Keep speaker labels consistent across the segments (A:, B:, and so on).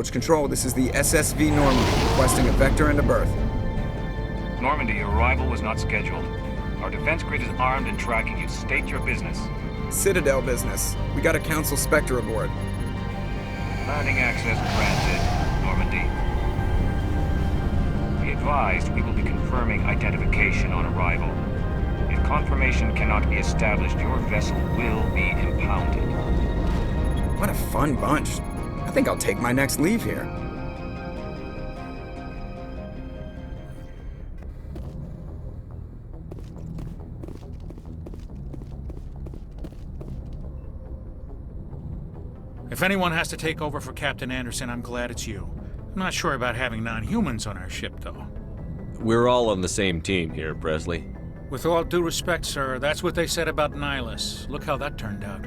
A: Approach Control, this is the SSV Normandy, requesting a vector and a berth.
B: Normandy, your arrival was not scheduled. Our defense grid is armed and tracking you. State your business.
A: Citadel business. We got a Council Spectre aboard.
B: Landing access granted, Normandy. Be advised, we will be confirming identification on arrival. If confirmation cannot be established, your vessel will be impounded.
A: What a fun bunch. I think I'll take my next leave here.
C: If anyone has to take over for Captain Anderson, I'm glad it's you. I'm not sure about having non-humans on our ship, though.
D: We're all on the same team here, Presley.
C: With all due respect, sir, that's what they said about Nihilus. Look how that turned out.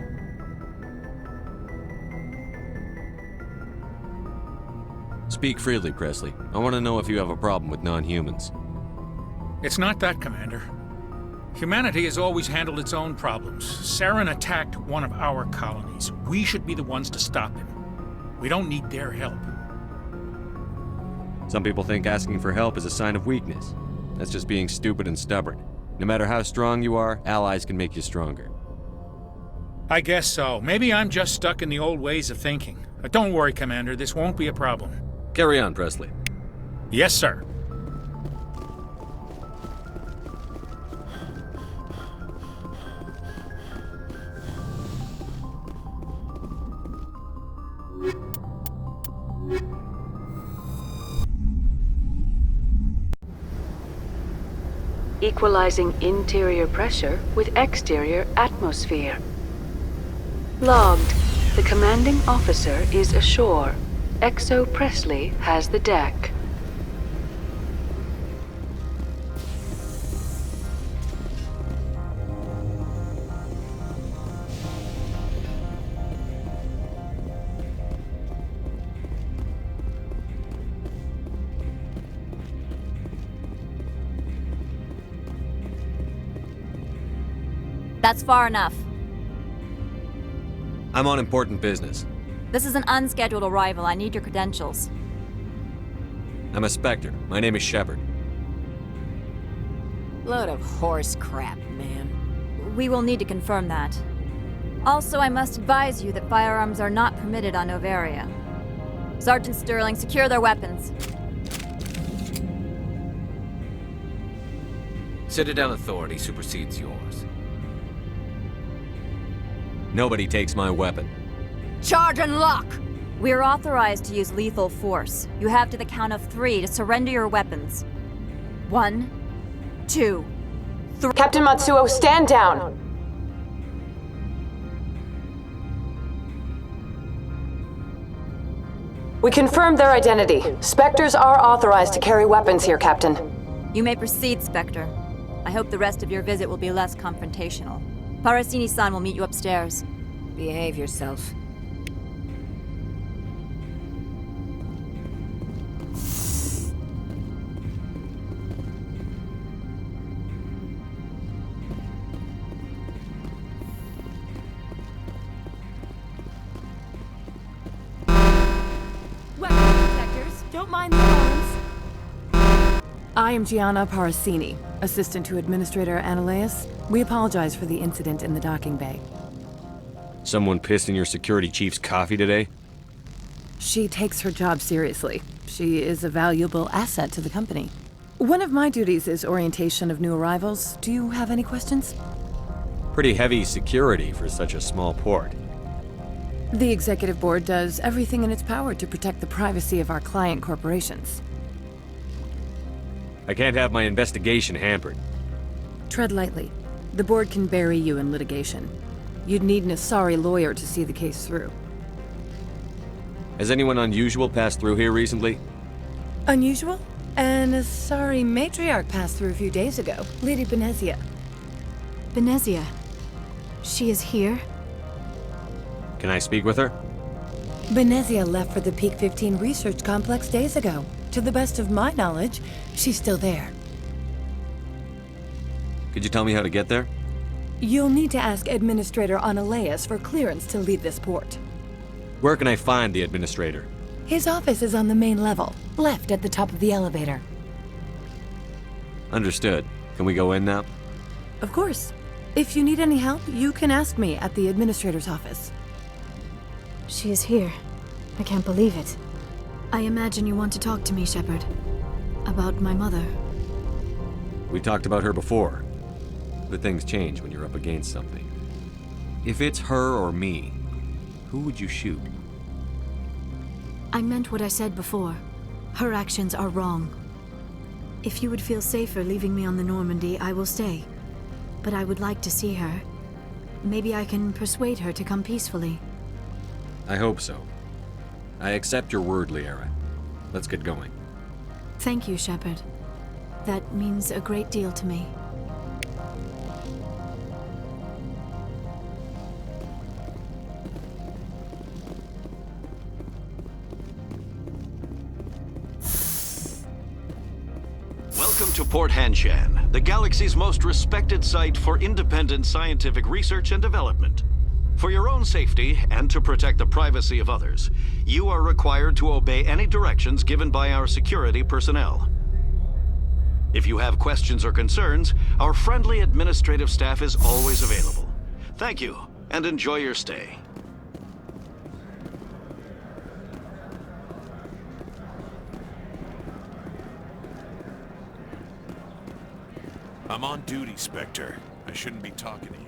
D: Speak freely, Presley. I want to know if you have a problem with non-humans.
C: It's not that, Commander. Humanity has always handled its own problems. Saren attacked one of our colonies. We should be the ones to stop him. We don't need their help.
D: Some people think asking for help is a sign of weakness. That's just being stupid and stubborn. No matter how strong you are, allies can make you stronger.
C: I guess so. Maybe I'm just stuck in the old ways of thinking. But don't worry, Commander. This won't be a problem.
D: Carry on, Presley.
C: Yes, sir.
E: Equalizing interior pressure with exterior atmosphere. Logged. The commanding officer is ashore. Exo Presley has the deck.
F: That's far enough.
D: I'm on important business.
F: This is an unscheduled arrival. I need your credentials.
D: I'm a Spectre. My name is Shepard.
G: Load of horse crap, man.
F: We will need to confirm that. Also, I must advise you that firearms are not permitted on Novaria. Sergeant Sterling, secure their weapons.
H: Citadel authority supersedes yours.
D: Nobody takes my weapon.
G: Charge and lock!
F: We are authorized to use lethal force. You have to the count of 3 to surrender your weapons. 1, 2, 3.
I: Captain Matsuo, stand down! We confirmed their identity. Spectres are authorized to carry weapons here, Captain.
F: You may proceed, Spectre. I hope the rest of your visit will be less confrontational. Parasini-san will meet you upstairs.
G: Behave yourself.
J: Weapons detectors, don't mind the alarms. I am Gianna Parasini, assistant to Administrator Analeas. We apologize for the incident in the docking bay.
D: Someone pissed in your security chief's coffee today?
J: She takes her job seriously. She is a valuable asset to the company. One of my duties is orientation of new arrivals. Do you have any questions?
D: Pretty heavy security for such a small port.
J: The Executive Board does everything in its power to protect the privacy of our client corporations.
D: I can't have my investigation hampered.
J: Tread lightly. The board can bury you in litigation. You'd need an Asari lawyer to see the case through.
D: Has anyone unusual passed through here recently?
J: Unusual? An Asari matriarch passed through a few days ago. Lady Benezia.
K: Benezia? She is here?
D: Can I speak with her?
J: Benezia left for the Peak 15 research complex days ago. To the best of my knowledge, she's still there.
D: Could you tell me how to get there?
J: You'll need to ask Administrator Analeas for clearance to leave this port.
D: Where can I find the Administrator?
J: His office is on the main level, left at the top of the elevator.
D: Understood. Can we go in now?
J: Of course. If you need any help, you can ask me at the administrator's office.
K: She is here. I can't believe it. I imagine you want to talk to me, Shepard. About my mother.
D: We talked about her before. But things change when you're up against something. If it's her or me, who would you shoot?
K: I meant what I said before. Her actions are wrong. If you would feel safer leaving me on the Normandy, I will stay. But I would like to see her. Maybe I can persuade her to come peacefully.
D: I hope so. I accept your word, Liara. Let's get going.
K: Thank you, Shepard. That means a great deal to me.
L: Welcome to Port Hanshan, the galaxy's most respected site for independent scientific research and development. For your own safety and to protect the privacy of others, you are required to obey any directions given by our security personnel. If you have questions or concerns, our friendly administrative staff is always available. Thank you, and enjoy your stay.
M: I'm on duty, Spectre. I shouldn't be talking to you.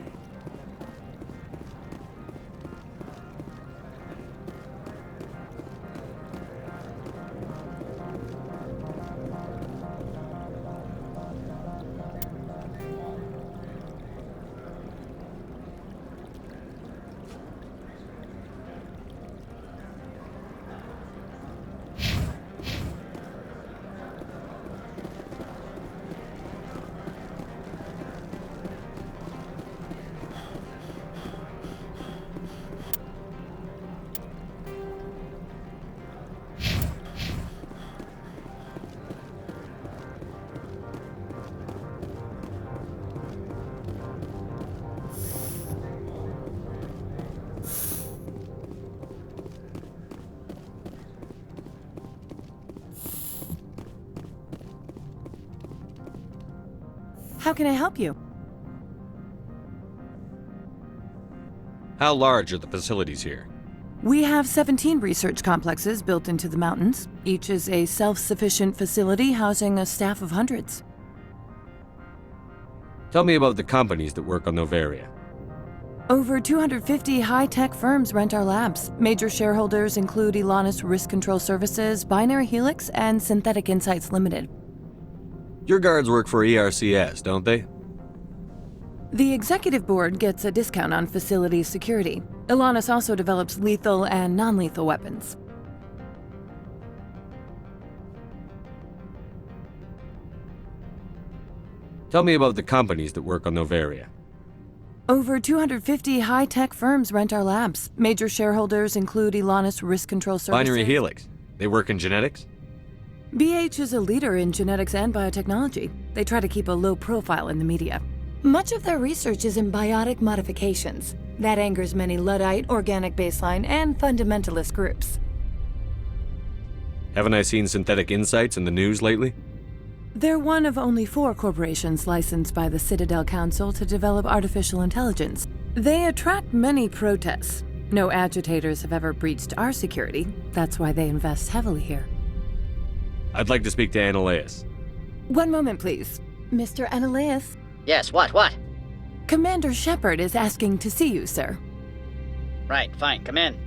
J: How can I help you?
D: How large are the facilities here?
J: We have 17 research complexes built into the mountains. Each is a self-sufficient facility housing a staff of hundreds.
D: Tell me about the companies that work on Noveria.
J: Over 250 high-tech firms rent our labs. Major shareholders include Elanus Risk Control Services, Binary Helix, and Synthetic Insights Limited.
D: Your guards work for ERCS, don't they?
J: The executive board gets a discount on facility security. Elanus also develops lethal and non-lethal weapons.
D: Tell me about the companies that work on Noveria.
J: Over 250 high-tech firms rent our labs. Major shareholders include Elanus Risk Control Services.
D: Binary Helix. They work in genetics?
J: BH is a leader in genetics and biotechnology. They try to keep a low profile in the media. Much of their research is in biotic modifications. That angers many Luddite, organic baseline, and fundamentalist groups.
D: Haven't I seen Synthetic Insights in the news lately?
J: They're one of only 4 corporations licensed by the Citadel Council to develop artificial intelligence. They attract many protests. No agitators have ever breached our security. That's why they invest heavily here.
D: I'd like to speak to Analeas.
J: One moment, please. Mr. Analeas?
N: Yes, what?
J: Commander Shepard is asking to see you, sir.
N: Right, fine, come in.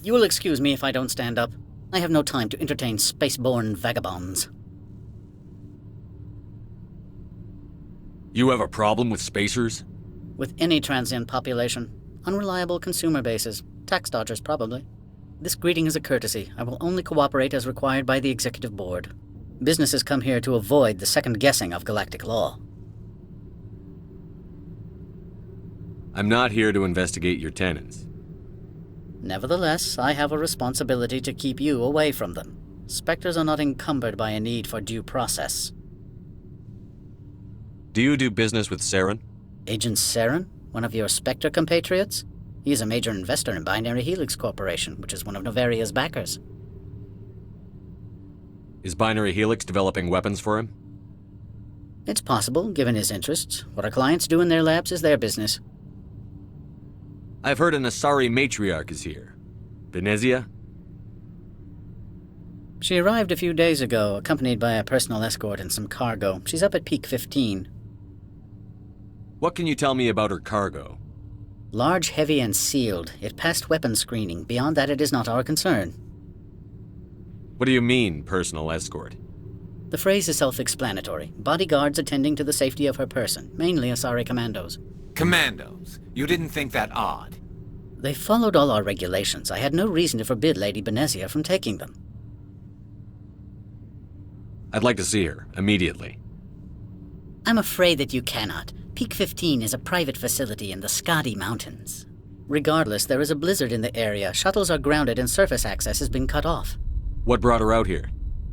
N: You will excuse me if I don't stand up. I have no time to entertain spaceborne vagabonds.
D: You have a problem with spacers?
N: With any transient population. Unreliable consumer bases. Tax dodgers, probably. This greeting is a courtesy. I will only cooperate as required by the Executive Board. Businesses come here to avoid the second guessing of galactic law.
D: I'm not here to investigate your tenants.
N: Nevertheless, I have a responsibility to keep you away from them. Spectres are not encumbered by a need for due process.
D: Do you do business with Saren?
N: Agent Saren? One of your Spectre compatriots? He is a major investor in Binary Helix Corporation, which is one of Novaria's backers.
D: Is Binary Helix developing weapons for him?
N: It's possible, given his interests. What our clients do in their labs is their business.
D: I've heard an Asari matriarch is here. Venezia?
N: She arrived a few days ago, accompanied by a personal escort and some cargo. She's up at Peak 15.
D: What can you tell me about her cargo?
N: Large, heavy, and sealed. It passed weapons screening. Beyond that, it is not our concern.
D: What do you mean, personal escort?
N: The phrase is self-explanatory. Bodyguards attending to the safety of her person, mainly Asari commandos.
H: Commandos? You didn't think that odd?
N: They followed all our regulations. I had no reason to forbid Lady Benezia from taking them.
D: I'd like to see her, immediately.
N: I'm afraid that you cannot. Peak 15 is a private facility in the Skadi Mountains. Regardless, there is a blizzard in the area. Shuttles are grounded and surface access has been cut off.
D: What brought her out here?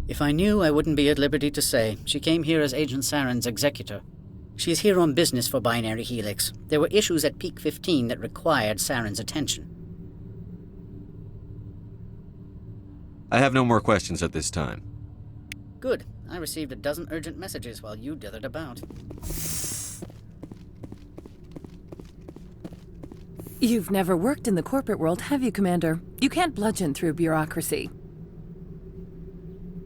N: If I knew, I wouldn't be at liberty to say. She came here as Agent Saren's executor. She's here on business for Binary Helix. There were issues at Peak 15 that required Saren's attention.
D: I have no more questions at this time.
N: Good. I received a dozen urgent messages while you dithered about.
J: You've never worked in the corporate world, have you, Commander? You can't bludgeon through bureaucracy.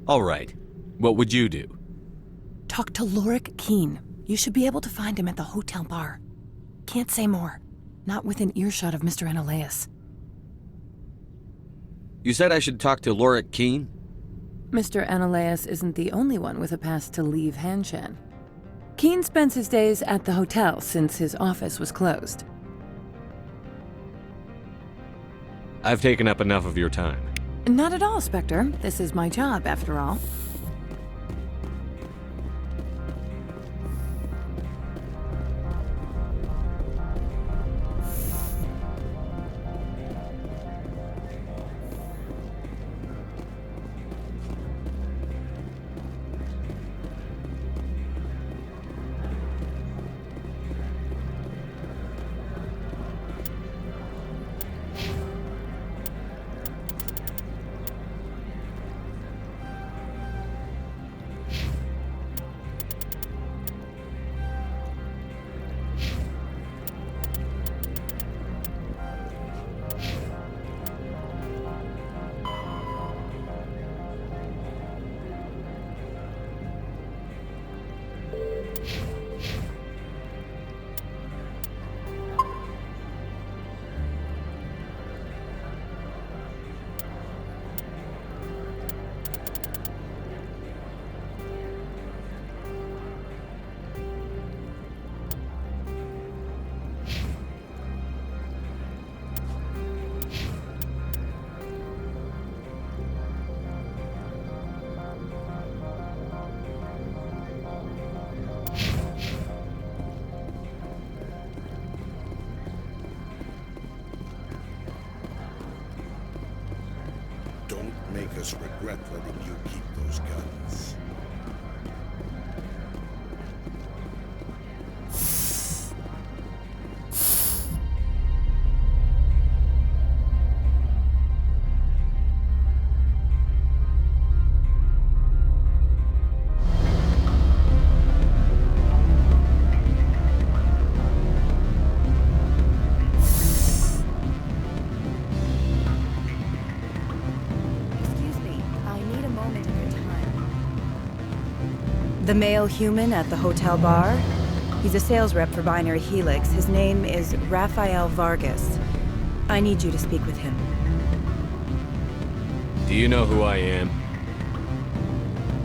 D: All right. What would you do?
J: Talk to Lorik Keen. You should be able to find him at the hotel bar. Can't say more. Not within earshot of Mr. Analaeus.
D: You said I should talk to Lorik Keen?
J: Mr. Analaeus isn't the only one with a pass to leave Hanshan. Keen spends his days at the hotel since his office was closed.
D: I've taken up enough of your time.
J: Not at all, Spectre. This is my job, after all.
O: Don't make us regret letting you keep those guns.
P: The male human at the hotel bar? He's a sales rep for Binary Helix. His name is Rafael Vargas. I need you to speak with him.
D: Do you know who I am?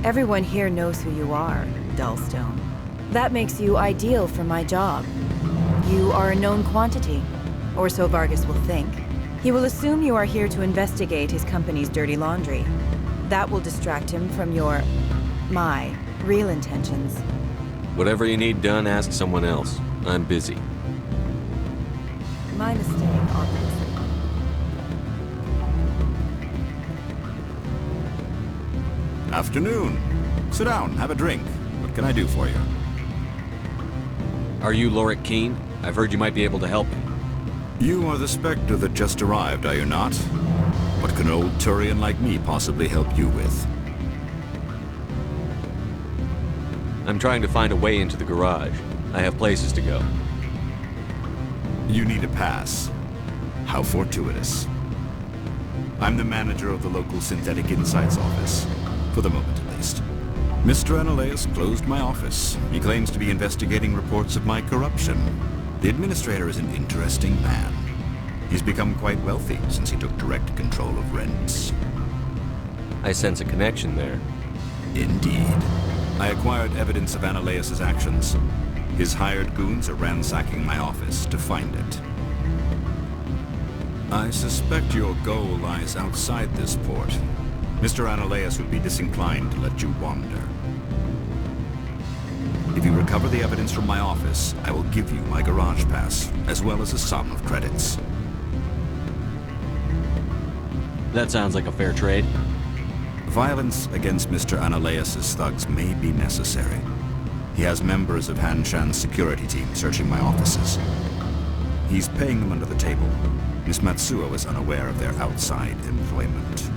P: Everyone here knows who you are, Dullstone. That makes you ideal for my job. You are a known quantity, or so Vargas will think. He will assume you are here to investigate his company's dirty laundry. That will distract him from my real intentions.
D: Whatever you need done, ask someone else. I'm busy.
P: My mistake, obviously.
Q: Afternoon. Sit down, have a drink. What can I do for you?
D: Are you Lorik Keene? I've heard you might be able to help me.
Q: You are the Spectre that just arrived, are you not? What can an old Turian like me possibly help you with?
D: I'm trying to find a way into the garage. I have places to go.
Q: You need a pass. How fortuitous. I'm the manager of the local Synthetic Insights office. For the moment, at least. Mr. Analeas closed my office. He claims to be investigating reports of my corruption. The administrator is an interesting man. He's become quite wealthy since he took direct control of rents.
D: I sense a connection there.
Q: Indeed. I acquired evidence of Analeas' actions. His hired goons are ransacking my office to find it. I suspect your goal lies outside this port. Mr. Analeas would be disinclined to let you wander. If you recover the evidence from my office, I will give you my garage pass, as well as a sum of credits.
D: That sounds like a fair trade.
Q: Violence against Mr. Analeas' thugs may be necessary. He has members of Hanshan's security team searching my offices. He's paying them under the table. Miss Matsuo is unaware of their outside employment.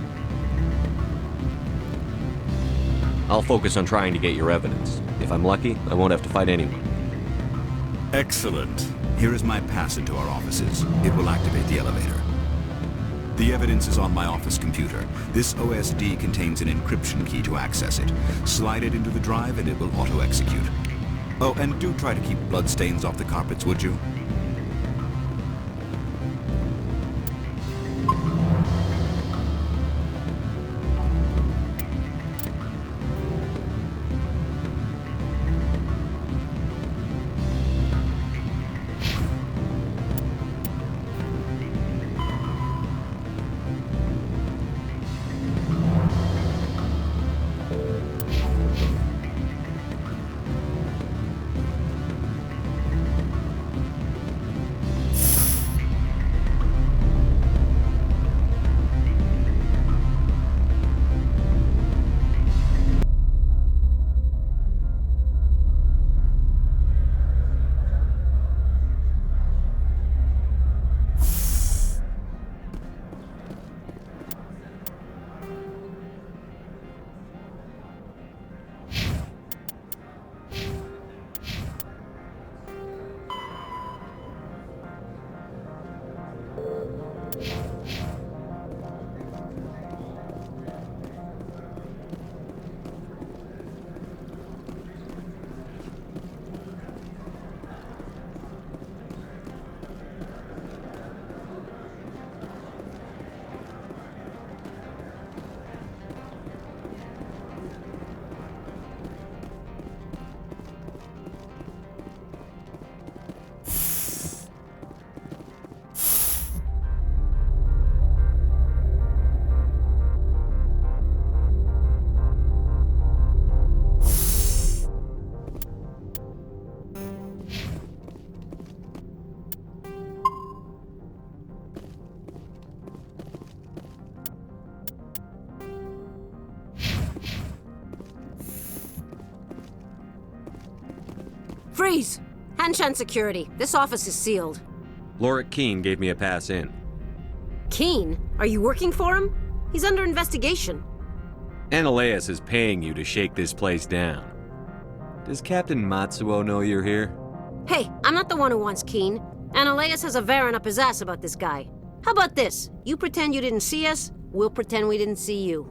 D: I'll focus on trying to get your evidence. If I'm lucky, I won't have to fight anyone.
Q: Excellent. Here is my pass into our offices. It will activate the elevator. The evidence is on my office computer. This OSD contains an encryption key to access it. Slide it into the drive and it will auto-execute. Oh, and do try to keep bloodstains off the carpets, would you?
R: Freeze! Hanshan Security, this office is sealed.
D: Lorik Keene gave me a pass in.
R: Keene? Are you working for him? He's under investigation.
D: Analeas is paying you to shake this place down. Does Captain Matsuo know you're here?
R: Hey, I'm not the one who wants Keene. Analeas has a Varen up his ass about this guy. How about this? You pretend you didn't see us, we'll pretend we didn't see you.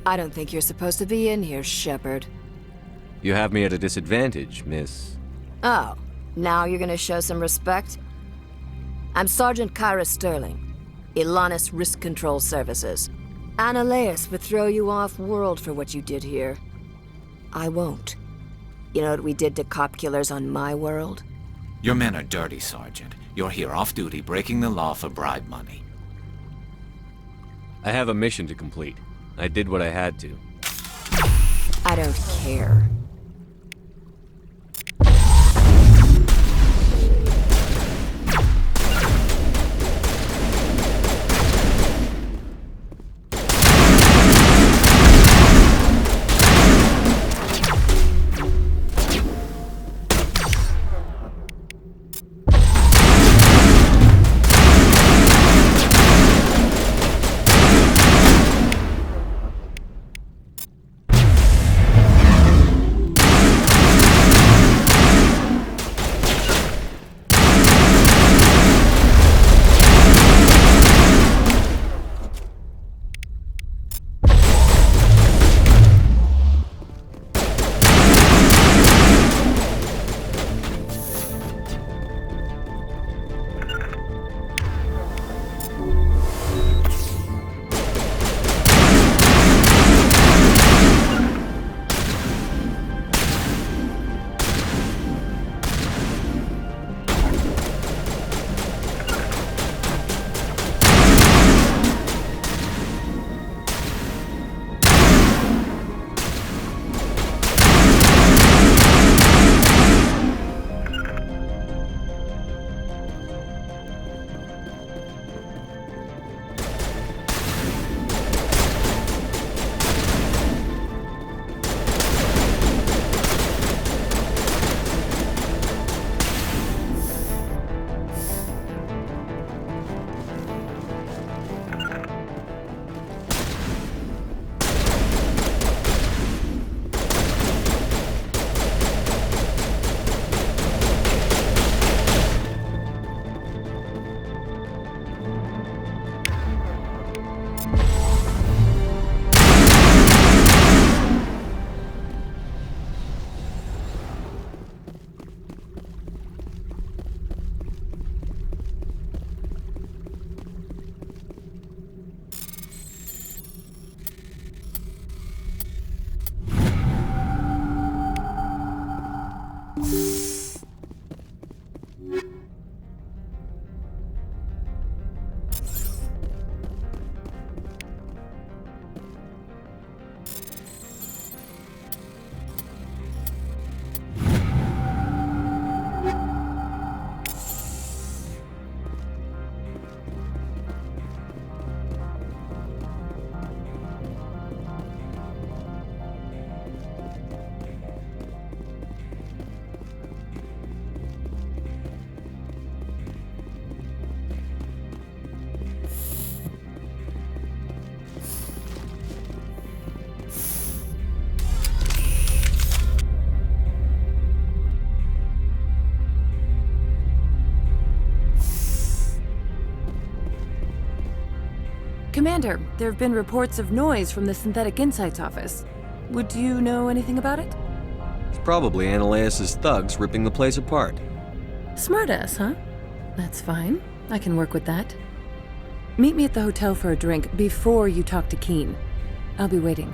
G: I don't think you're supposed to be in here, Shepard.
D: You have me at a disadvantage, miss.
G: Oh, now you're gonna show some respect? I'm Sergeant Kyra Sterling, Ilanis Risk Control Services. Ananias would throw you off-world for what you did here. I won't. You know what we did to cop killers on my world?
H: Your men are dirty, Sergeant. You're here off-duty, breaking the law for bribe money.
D: I have a mission to complete. I did what I had to.
G: I don't care.
J: Commander, there have been reports of noise from the Synthetic Insights office. Would you know anything about it?
D: It's probably Ananias' thugs ripping the place apart.
J: Smartass, huh? That's fine. I can work with that. Meet me at the hotel for a drink before you talk to Keen. I'll be waiting.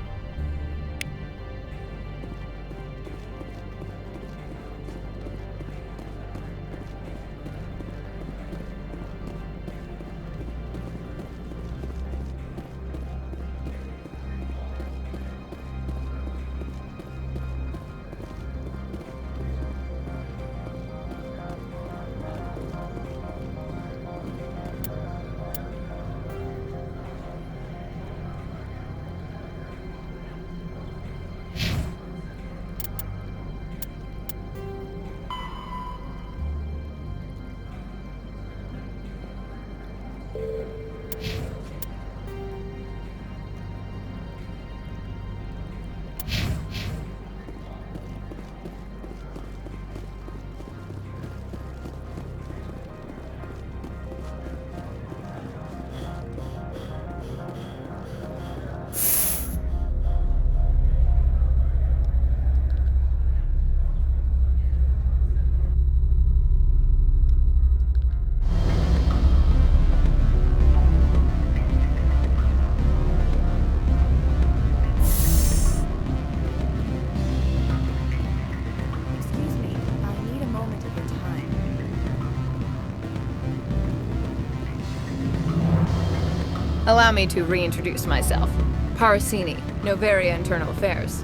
S: Allow me to reintroduce myself. Parasini, Novaria Internal Affairs.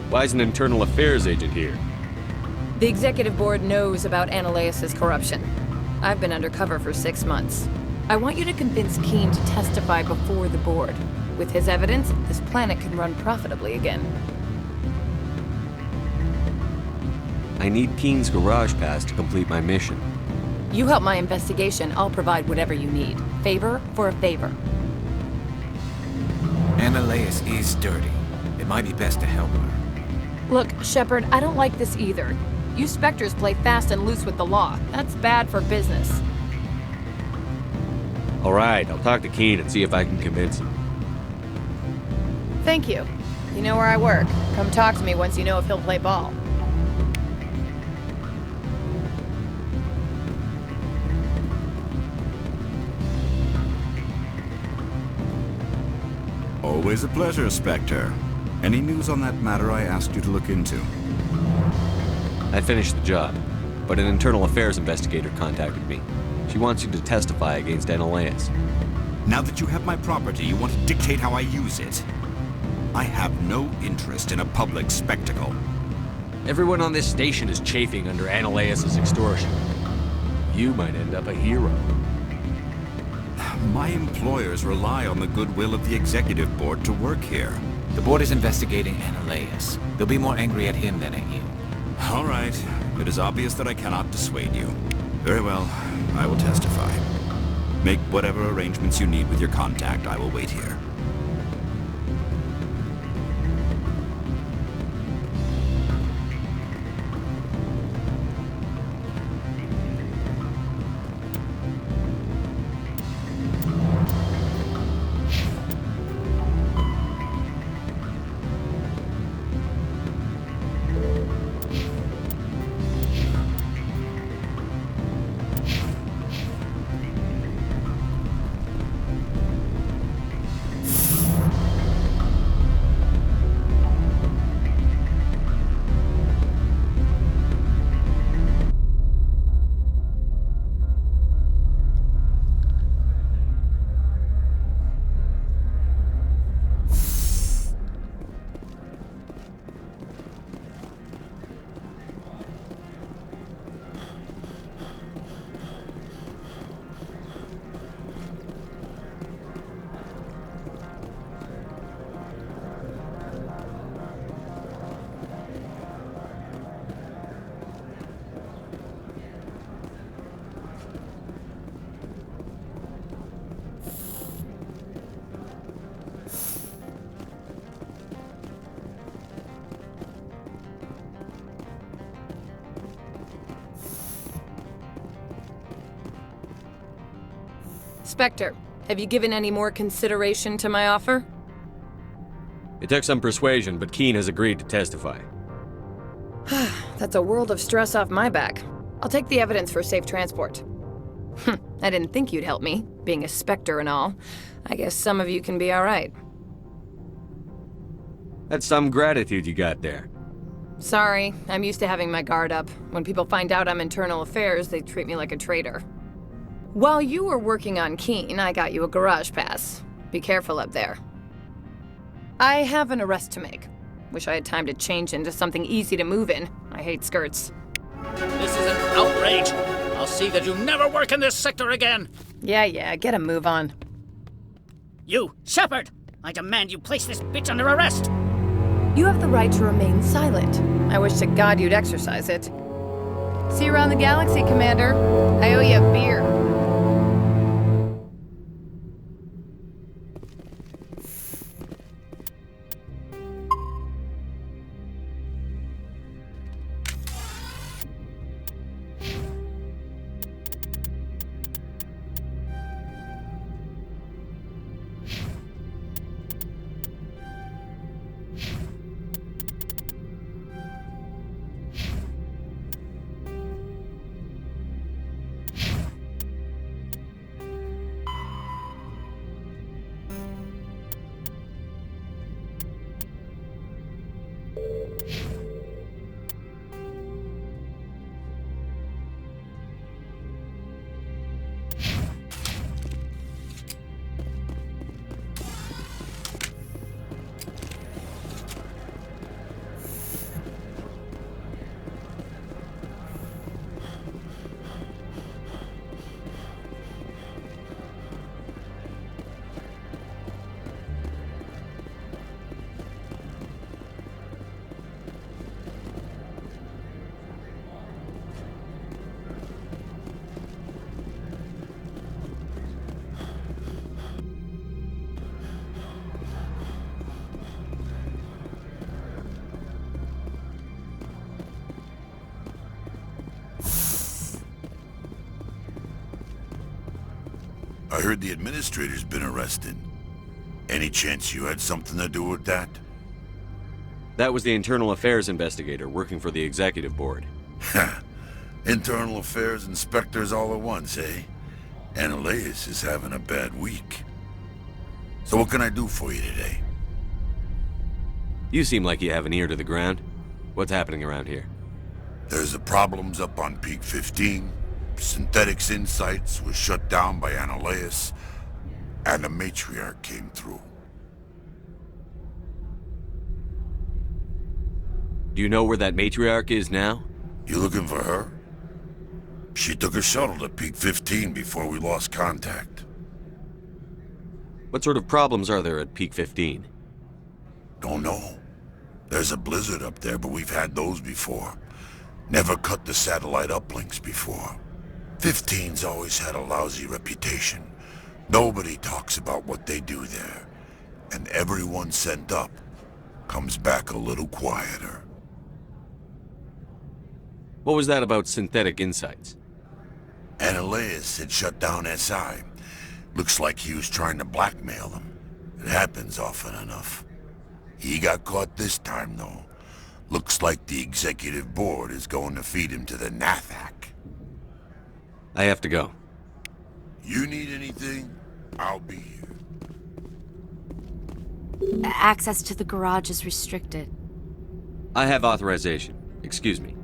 D: Why is an internal affairs agent here?
S: The Executive Board knows about Ananias' corruption. I've been undercover for 6 months. I want you to convince Keen to testify before the Board. With his evidence, this planet can run profitably again.
D: I need Keen's garage pass to complete my mission.
S: You help my investigation, I'll provide whatever you need. Favor for a favor.
H: Ananias is dirty. It might be best to help her.
S: Look, Shepard, I don't like this either. You Spectres play fast and loose with the law. That's bad for business.
D: All right, I'll talk to Keen and see if I can convince him.
S: Thank you. You know where I work. Come talk to me once you know if he'll play ball.
Q: Always a pleasure, Spectre. Any news on that matter I asked you to look into?
D: I finished the job, but an internal affairs investigator contacted me. She wants you to testify against Ananias.
Q: Now that you have my property, you want to dictate how I use it? I have no interest in a public spectacle.
D: Everyone on this station is chafing under Ananias' extortion. You might end up a hero.
Q: My employers rely on the goodwill of the Executive Board to work here.
H: The Board is investigating Ananias. They'll be more angry at him than at you.
Q: All right. It is obvious that I cannot dissuade you. Very well. I will testify. Make whatever arrangements you need with your contact. I will wait here.
S: Spectre, have you given any more consideration to my offer?
D: It took some persuasion, but Keene has agreed to testify.
S: That's a world of stress off my back. I'll take the evidence for safe transport. I didn't think you'd help me, being a Spectre and all. I guess some of you can be alright.
D: That's some gratitude you got there.
S: Sorry, I'm used to having my guard up. When people find out I'm internal affairs, they treat me like a traitor. While you were working on Keene, I got you a garage pass. Be careful up there. I have an arrest to make. Wish I had time to change into something easy to move in. I hate skirts.
C: This is an outrage. I'll see that you never work in this sector again.
S: Yeah, get a move on.
C: You, Shepard! I demand you place this bitch under arrest!
S: You have the right to remain silent. I wish to God you'd exercise it. See you around the galaxy, Commander. I owe you a beer.
O: I heard the administrator's been arrested. Any chance you had something to do with that?
D: That was the internal affairs investigator working for the executive board.
O: Ha! Internal affairs inspectors all at once, eh? Ananias is having a bad week. So what can I do for you today?
D: You seem like you have an ear to the ground. What's happening around here?
O: There's the problems up on Peak 15. Synthetics Insights was shut down by Ananias, and the matriarch came through.
D: Do you know where that matriarch is now?
O: You looking for her? She took a shuttle to Peak 15 before we lost contact.
D: What sort of problems are there at Peak 15?
O: Don't know. There's a blizzard up there, but we've had those before. Never cut the satellite uplinks before. 15's always had a lousy reputation. Nobody talks about what they do there. And everyone sent up comes back a little quieter.
D: What was that about Synthetic Insights?
O: Ananias had shut down SI. Looks like he was trying to blackmail them. It happens often enough. He got caught this time, though. Looks like the executive board is going to feed him to the Nathak.
D: I have to go.
O: You need anything? I'll be here.
T: Access to the garage is restricted.
D: I have authorization. Excuse me.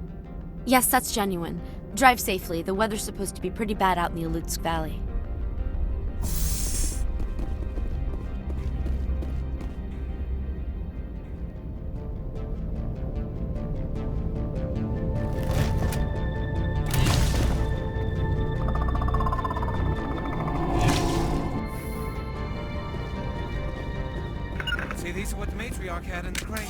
T: Yes, that's genuine. Drive safely. The weather's supposed to be pretty bad out in the Alutsk Valley.
U: See, these are what the matriarch had in the crate.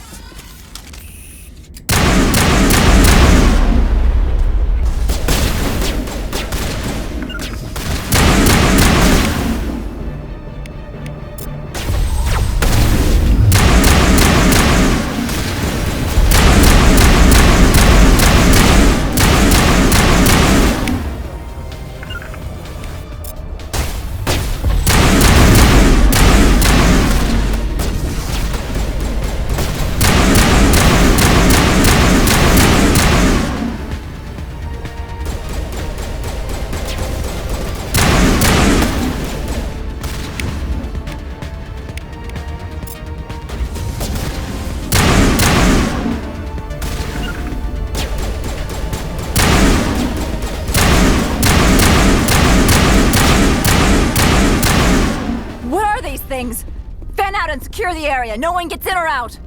F: and secure the area. No one gets in or out.